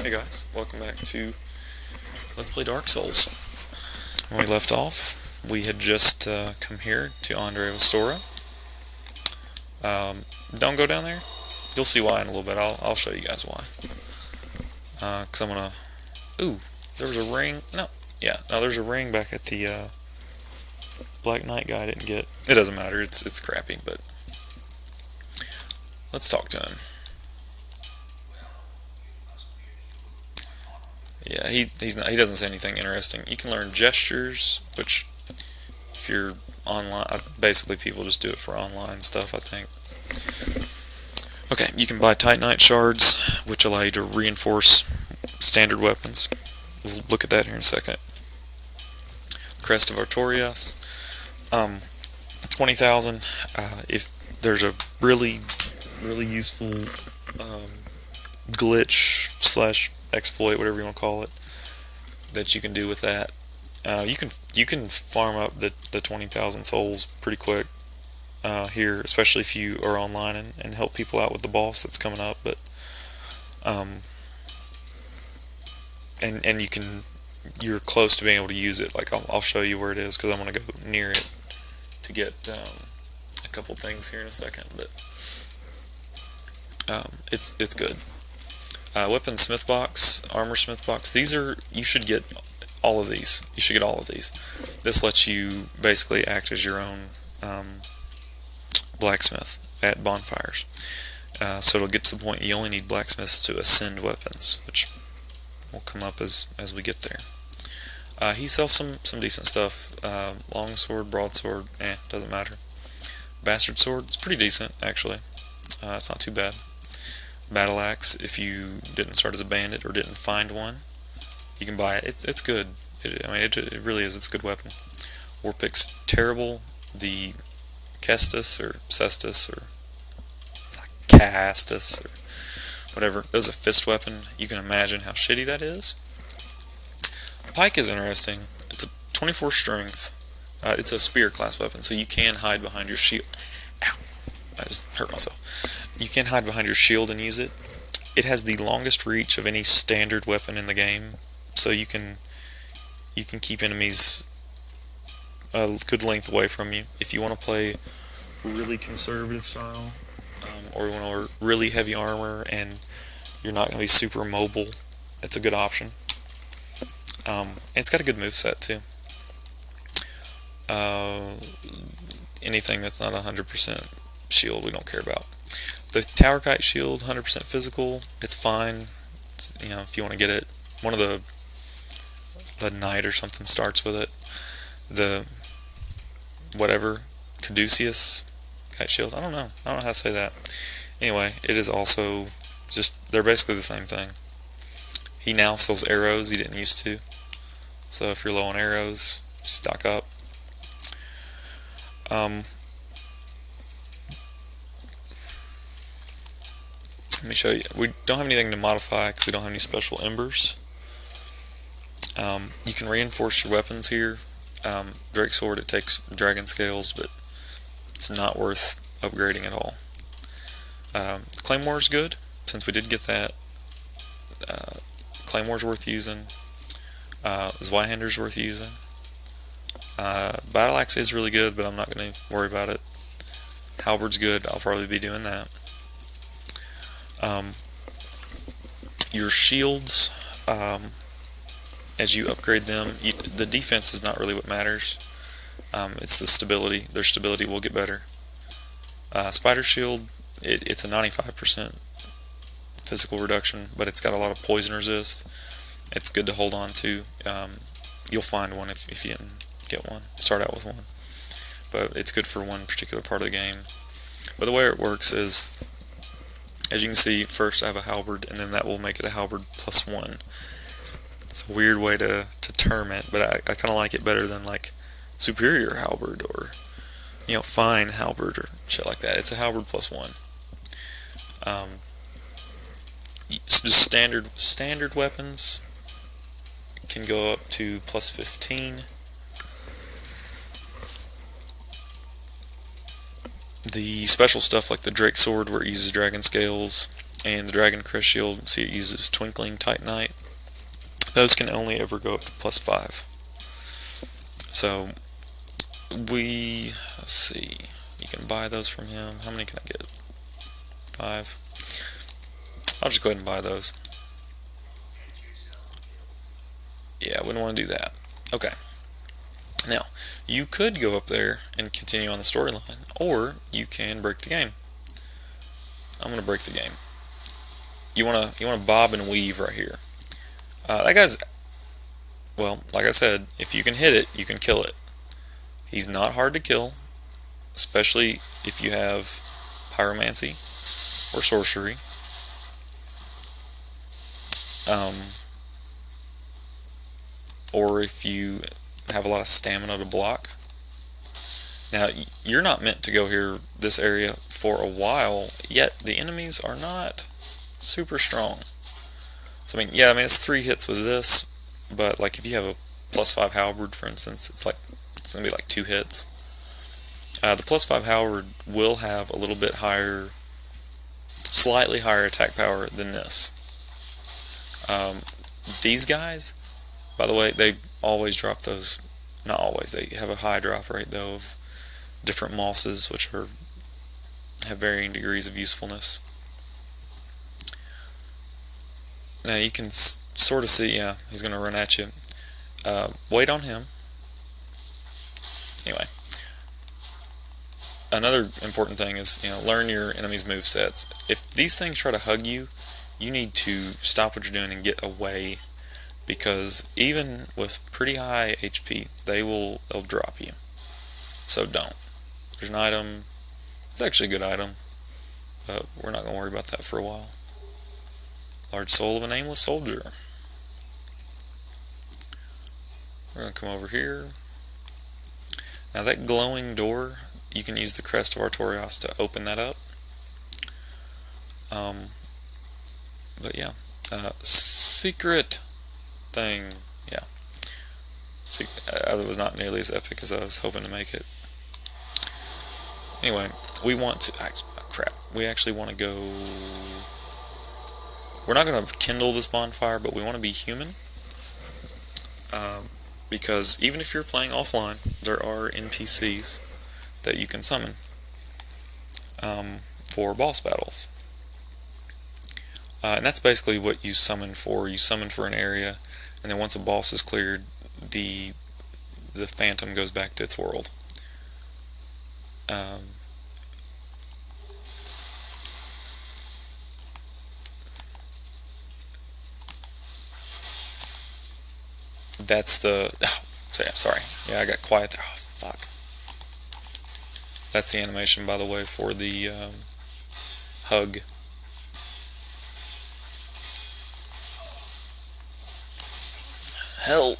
Hey guys, welcome back to Let's Play Dark Souls. When we left off, we had just come here to Andre Vestora. Don't go down there. You'll see why in a little bit. I'll show you guys why. Because I'm gonna... Ooh, there was a ring. No, there's a ring back at the Black Knight guy I didn't get. It doesn't matter, it's crappy, but... Let's talk to him. Yeah, he doesn't say anything interesting. You can learn gestures, which if you're online, basically people just do it for online stuff, I think. Okay, you can buy Titanite shards, which allow you to reinforce standard weapons. We'll look at that here in a second. Crest of Artorias, 20,000. If there's a really useful glitch slash exploit, whatever you want to call it, that you can do with that. You can farm up the 20,000 souls pretty quick here, especially if you are online and help people out with the boss that's coming up. But and you're close to being able to use it. Like I'll show you where it is because I'm gonna go near it to get a couple things here in a second. But it's good. Weapon smith box, armor smith box. You should get all of these. You should get all of these. This lets you basically act as your own blacksmith at bonfires. So it'll get to the point you only need blacksmiths to ascend weapons, which will come up as we get there. He sells some decent stuff. Longsword, broadsword, doesn't matter. Bastard sword, it's pretty decent actually. It's not too bad. Battle axe, if you didn't start as a bandit or didn't find one, you can buy it. It's good. It really is. It's a good weapon. War pick's terrible. The Kestis or Cestus or Castus or whatever. That was a fist weapon. You can imagine how shitty that is. Pike is interesting. It's a 24 strength. It's a spear class weapon, so you can hide behind your shield. Ow! I just hurt myself. You can hide behind your shield and use it. It has the longest reach of any standard weapon in the game, so you can keep enemies a good length away from you. If you want to play really conservative style, or you want really heavy armor and you're not going to be super mobile, it's a good option. And it's got a good moveset too. Anything that's not 100% shield we don't care about. The Tower Kite shield, 100% physical, it's fine. If you want to get it. One of the Knight or something starts with it. The whatever, Caduceus Kite shield, I don't know how to say that. Anyway, it is also they're basically the same thing. He now sells arrows, he didn't used to. So if you're low on arrows, stock up. Let me show you. We don't have anything to modify because we don't have any special embers. You can reinforce your weapons here. Drake Sword, it takes dragon scales, but it's not worth upgrading at all. Claymore's good, since we did get that. Claymore's worth using. Zweihander's worth using. Battle Axe is really good, but I'm not going to worry about it. Halberd's good, I'll probably be doing that. Your shields, as you upgrade them, the defense is not really what matters. It's the stability. Their stability will get better. Spider shield, it's a 95% physical reduction, but it's got a lot of poison resist. It's good to hold on to. You'll find one if you didn't get one. Start out with one, but it's good for one particular part of the game. But the way it works is, as you can see, first I have a halberd, and then that will make it a halberd +1. It's a weird way to term it, but I kind of like it better than like superior halberd or fine halberd or shit like that. It's a halberd +1. Just standard weapons can go up to +15. The special stuff like the Drake Sword, where it uses dragon scales, and the Dragon Crest Shield, see it uses Twinkling Titanite. Those can only ever go up to +5. So let's see, you can buy those from him. How many can I get? 5. I'll just go ahead and buy those. Yeah, I wouldn't want to do that. Okay. Now, you could go up there and continue on the storyline, or you can break the game. I'm gonna break the game. You wanna bob and weave right here. That guy's, well, like I said, if you can hit it, you can kill it. He's not hard to kill, especially if you have pyromancy or sorcery. Or if you have a lot of stamina to block. Now, you're not meant to go here, this area, for a while, yet the enemies are not super strong. So, it's 3 hits with this, but like if you have a +5 halberd, for instance, it's going to be like 2 hits. The +5 halberd will have a little bit higher, slightly higher attack power than this. These guys, by the way, they always drop those, not always, they have a high drop rate though of different mosses, which have varying degrees of usefulness. Now you can sort of see, yeah, he's going to run at you. Wait on him. Anyway, another important thing is, learn your enemy's movesets. If these things try to hug you, you need to stop what you're doing and get away, because even with pretty high HP, they'll drop you. So don't. There's an item. It's actually a good item, but we're not going to worry about that for a while. Large soul of a nameless soldier. We're going to come over here. Now that glowing door, you can use the Crest of Artorias to open that up. But yeah, secret thing, yeah. It was not nearly as epic as I was hoping to make it. Anyway, we want to, we actually want to go, we're not going to kindle this bonfire, but we want to be human. Because even if you're playing offline, there are NPCs that you can summon for boss battles. And that's basically what you summon for. You summon for an area, and then once a boss is cleared, the phantom goes back to its world. That's the... Oh, sorry. Yeah, I got quiet there. Oh, fuck. That's the animation, by the way, for the hug. Hell.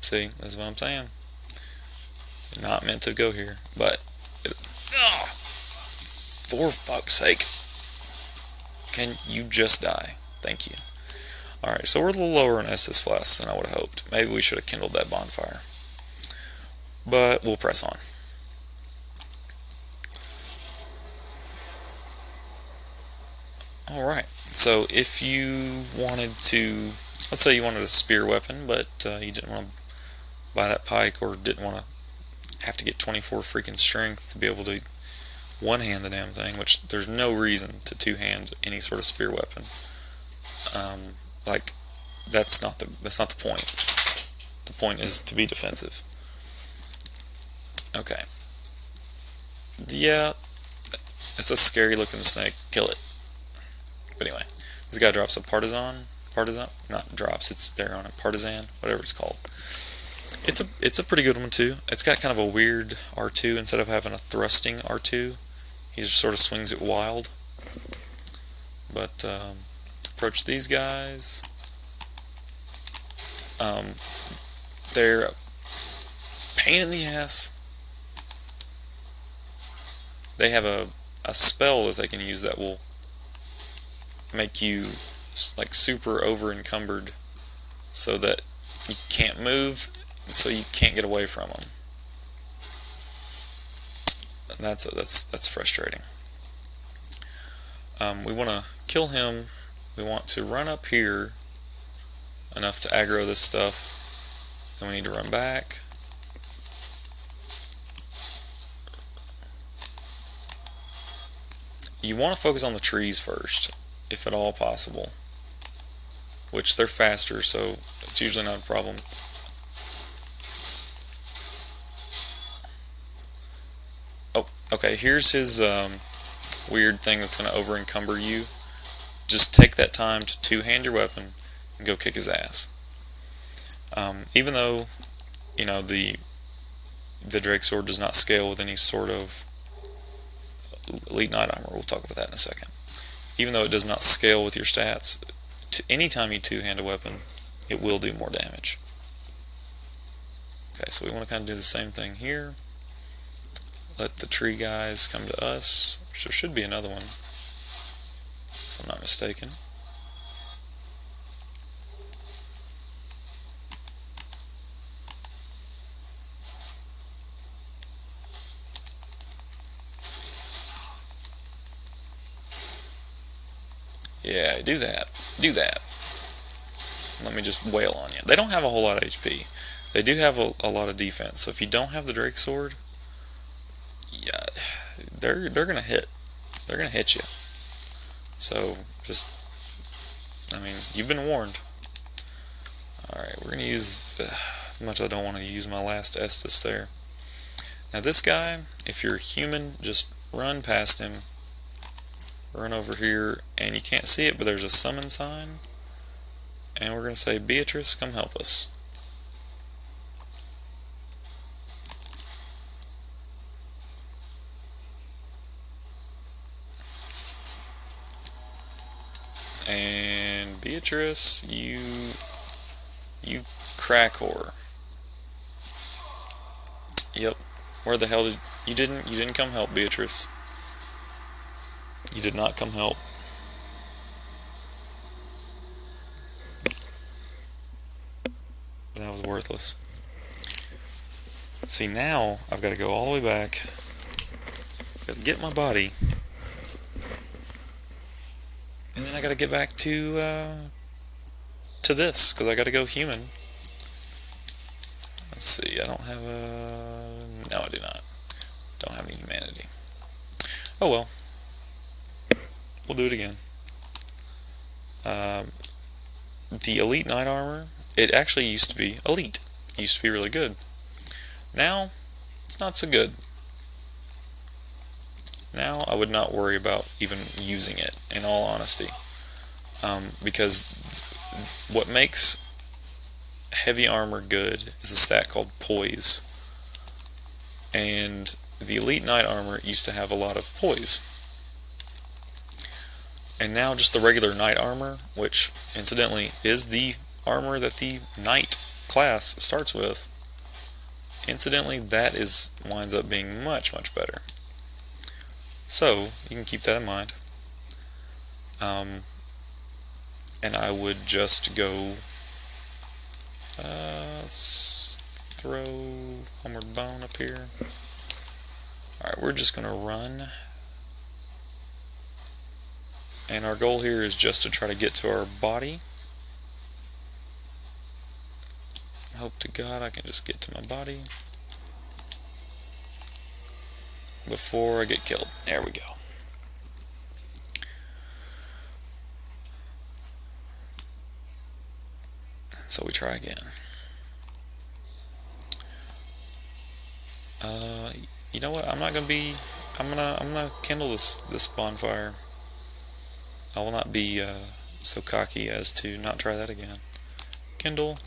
See, that's what I'm saying. You're not meant to go here, but... for fuck's sake. Can you just die? Thank you. Alright, so we're a little lower on Estus Flask than I would have hoped. Maybe we should have kindled that bonfire. But we'll press on. Alright, so if you wanted to, let's say you wanted a spear weapon, but you didn't want to buy that pike, or didn't want to have to get 24 freaking strength to be able to one-hand the damn thing, which there's no reason to two-hand any sort of spear weapon. That's not the point. The point is to be defensive. Okay. Yeah, it's a scary looking snake. Kill it. But anyway, this guy drops a partisan, not drops, it's there on a partisan, whatever it's called. It's a pretty good one too. It's got kind of a weird R2. Instead of having a thrusting R2, he just sort of swings it wild. But approach these guys. They're a pain in the ass. They have a spell that they can use that will make you like super over encumbered, so that you can't move, and so you can't get away from them. That's frustrating. We want to kill him. We want to run up here enough to aggro this stuff. Then we need to run back. You want to focus on the trees first, if at all possible. Which they're faster, so it's usually not a problem. Oh, okay, here's his weird thing that's going to over encumber you. Just take that time to two-hand your weapon and go kick his ass. Even though, you know, the Drake Sword does not scale with any sort of elite knight armor, we'll talk about that in a second. Even though it does not scale with your stats, anytime you two-hand a weapon, it will do more damage. Okay, so we want to kind of do the same thing here. Let the tree guys come to us. There should be another one, if I'm not mistaken. Yeah, do that. Do that. Let me just wail on you. They don't have a whole lot of HP. They do have a lot of defense. So if you don't have the Drake Sword, yeah, they're gonna hit. They're gonna hit you. So just, I mean, you've been warned. All right, we're gonna use. Much I don't want to use my last Estus there. Now this guy, if you're human, just run past him. Run over here, and you can't see it, but there's a summon sign. And we're going to say, Beatrice, come help us. And Beatrice, you crack whore. Yep. Where the hell did you didn't come help, Beatrice. You did not come help. That was worthless. See, now I've got to go all the way back. Got to get my body. And then I got to get back to this, because I got to go human. Let's see, I don't have a... No, I do not. Don't have any humanity. Oh well. We'll do it again. The elite knight armor, it actually used to be elite. It used to be really good. Now, it's not so good. Now, I would not worry about even using it, in all honesty. Because what makes heavy armor good is a stat called poise. And the elite knight armor used to have a lot of poise. And now just the regular knight armor, which incidentally is the armor that the knight class starts with, incidentally that winds up being much, much better. So you can keep that in mind. And I would just go, let's throw Homeward Bone up here. Alright, we're just going to run. And our goal here is just to try to get to our body. Hope to God I can just get to my body before I get killed. There we go. So we try again. You know what? I'm gonna kindle this bonfire. I will not be so cocky as to not try that again. Kindle.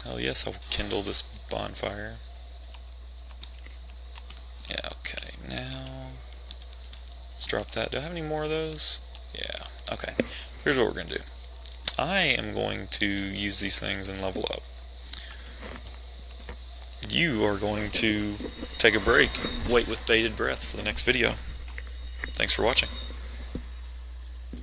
Hell yes, I'll kindle this bonfire. Yeah, okay. Now, let's drop that. Do I have any more of those? Yeah, okay. Here's what we're going to do. I am going to use these things and level up. You are going to take a break, wait with bated breath for the next video. Thanks for watching.